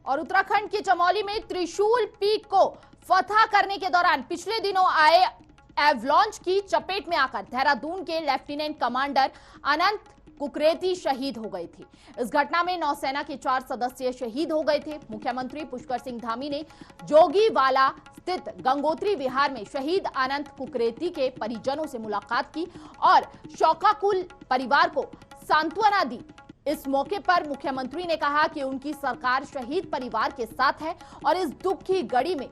और उत्तराखंड के चमोली में त्रिशूल पीक को फतह करने के दौरान पिछले दिनों आए एवलॉन्च की चपेट में आकर देहरादून के लेफ्टिनेंट कमांडर अनंत कुकरेती शहीद हो गए थे। इस घटना में नौसेना के 4 सदस्य शहीद हो गए थे। मुख्यमंत्री पुष्कर सिंह धामी ने जोगीवाला स्थित गंगोत्री विहार में शहीद अनंत कुकरेती के परिजनों से मुलाकात की और शोकाकुल परिवार को सांत्वना दी। इस मौके पर मुख्यमंत्री ने कहा कि उनकी सरकार शहीद परिवार के साथ है और इस दुख की घड़ी में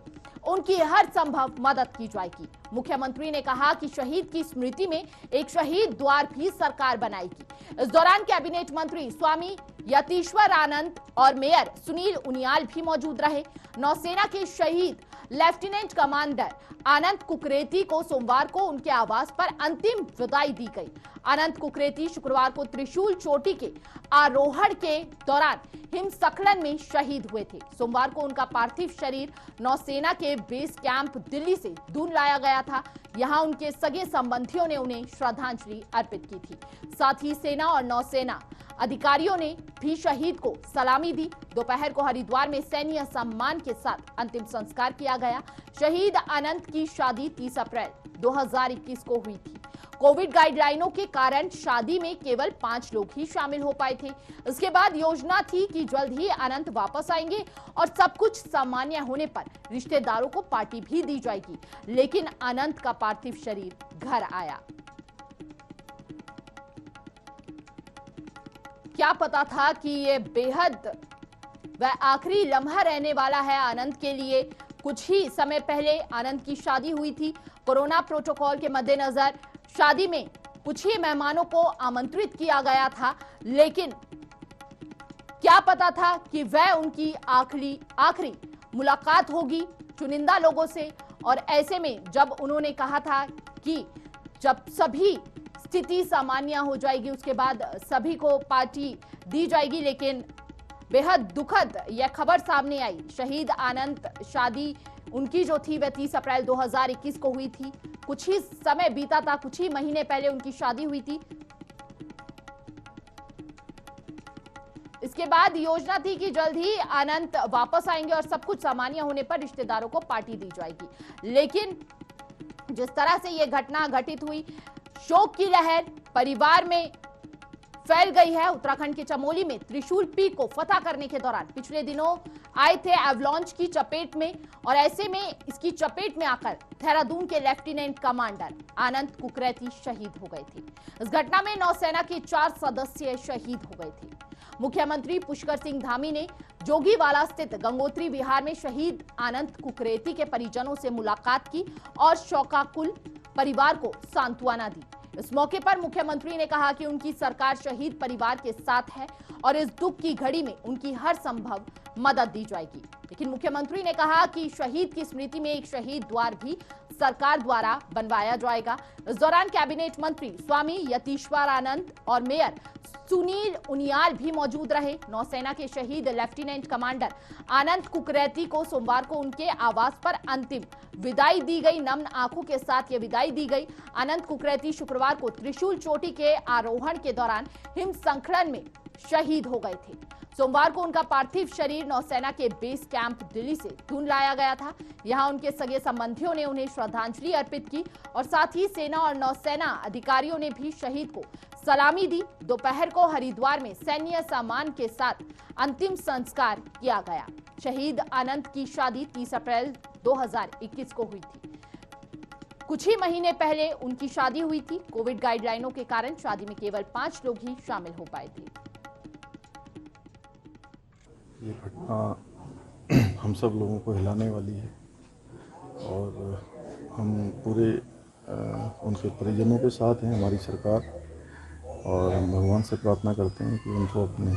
उनकी हर संभव मदद की जाएगी। मुख्यमंत्री ने कहा कि शहीद की स्मृति में एक शहीद द्वार भी सरकार बनाएगी। इस दौरान कैबिनेट मंत्री स्वामी यतीश्वर आनंद और मेयर सुनील उनियाल भी मौजूद रहे। नौसेना के शहीद लेफ्टिनेंट कमांडर अनंत कुकरेती को सोमवार को उनके आवास पर अंतिम विदाई दी गई। अनंत कुकरेती शुक्रवार को त्रिशूल चोटी के आरोहण के दौरान हिमस्खलन में शहीद हुए थे। सोमवार को उनका पार्थिव शरीर नौसेना के बेस कैंप दिल्ली से दून लाया गया था। यहां उनके सगे संबंधियों ने उन्हें श्रद्धांजलि अर्पित की थी। साथ ही सेना और नौसेना अधिकारियों ने भी शहीद को सलामी दी। दोपहर को हरिद्वार में सैन्य सम्मान के साथ अंतिम संस्कार किया गया। शहीद अनंत की शादी 30 अप्रैल 2021 को हुई थी। कोविड गाइडलाइनों के कारण शादी में केवल 5 लोग ही शामिल हो पाए थे। इसके बाद योजना थी कि जल्द ही अनंत वापस आएंगे और सब कुछ सामान्य होने पर रिश्तेदारों को पार्टी भी दी जाएगी, लेकिन अनंत का पार्थिव शरीर घर आया। क्या पता था कि ये बेहद वह आखिरी लम्हा रहने वाला है अनंत के लिए। कुछ ही समय पहले अनंत की शादी हुई थी। कोरोना प्रोटोकॉल के मद्देनजर शादी में कुछ ही मेहमानों को आमंत्रित किया गया था, लेकिन क्या पता था कि वह उनकी आखिरी मुलाकात होगी चुनिंदा लोगों से। और ऐसे में जब उन्होंने कहा था कि जब सभी स्थिति सामान्य हो जाएगी उसके बाद सभी को पार्टी दी जाएगी, लेकिन बेहद दुखद यह खबर सामने आई। शहीद अनंत शादी उनकी जो थी वह 30 अप्रैल 2021 को हुई थी। कुछ ही समय बीता था, कुछ ही महीने पहले उनकी शादी हुई थी। इसके बाद योजना थी कि जल्द ही अनंत वापस आएंगे और सब कुछ सामान्य होने पर रिश्तेदारों को पार्टी दी जाएगी। लेकिन जिस तरह से यह घटना घटित हुई, शोक की लहर परिवार में फैल गई है। उत्तराखंड के चमोली में त्रिशूल पीक को फतह करने के दौरान पिछले दिनों आए थे एवलॉन्च की चपेट में, और ऐसे में इसकी चपेट में आकर देहरादून के लेफ्टिनेंट कमांडर अनंत कुकरेती शहीद हो गए थे। इस घटना में नौसेना के 4 सदस्य शहीद हो गए थे। मुख्यमंत्री पुष्कर सिंह धामी ने जोगीवाला स्थित गंगोत्री विहार में शहीद अनंत कुकरेती के परिजनों से मुलाकात की और शोकाकुल परिवार को सांत्वना दी। इस मौके पर मुख्यमंत्री ने कहा कि उनकी सरकार शहीद परिवार के साथ है और इस दुख की घड़ी में उनकी हर संभव मदद दी जाएगी। लेकिन मुख्यमंत्री ने कहा कि शहीद की स्मृति में एक शहीद द्वार भी सरकार द्वारा बनवाया जाएगा। इस दौरान कैबिनेट मंत्री स्वामी यतीश्वर आनंद और मेयर सुनील उनियाल भी मौजूद रहे। नौसेना के शहीद लेफ्टिनेंट कमांडर अनंत कुकरेती को सोमवार को उनके आवास पर अंतिम विदाई दी गई। नम्न आंखों के साथ ये विदाई दी गई। अनंत कुकरेती शुक्रवार को त्रिशूल चोटी के आरोहण के दौरान हिमस्खलन में शहीद हो गए थे। सोमवार को उनका पार्थिव शरीर नौसेना के बेस कैंप दिल्ली से दून लाया गया था। यहां उनके सगे संबंधियों ने उन्हें श्रद्धांजलि अर्पित की और साथ ही सेना और नौसेना अधिकारियों ने भी शहीद को सलामी दी। दोपहर को हरिद्वार में सैन्य सम्मान के साथ अंतिम संस्कार किया गया। शहीद अनंत की शादी 30 अप्रैल 2021 को हुई थी। कुछ ही महीने पहले उनकी शादी हुई थी। कोविड गाइडलाइनों के कारण शादी में केवल 5 लोग ही शामिल हो पाए थे। ये घटना हम सब लोगों को हिलाने वाली है और हम पूरे उनके परिजनों के साथ हैं, हमारी सरकार, और हम भगवान से प्रार्थना करते हैं कि उनको अपने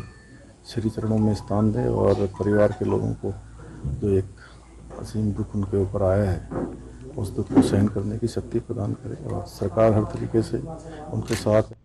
श्री चरणों में स्थान दे और परिवार के लोगों को जो एक असीम दुख उनके ऊपर आया है उस दुख को सहन करने की शक्ति प्रदान करे। और सरकार हर तरीके से उनके साथ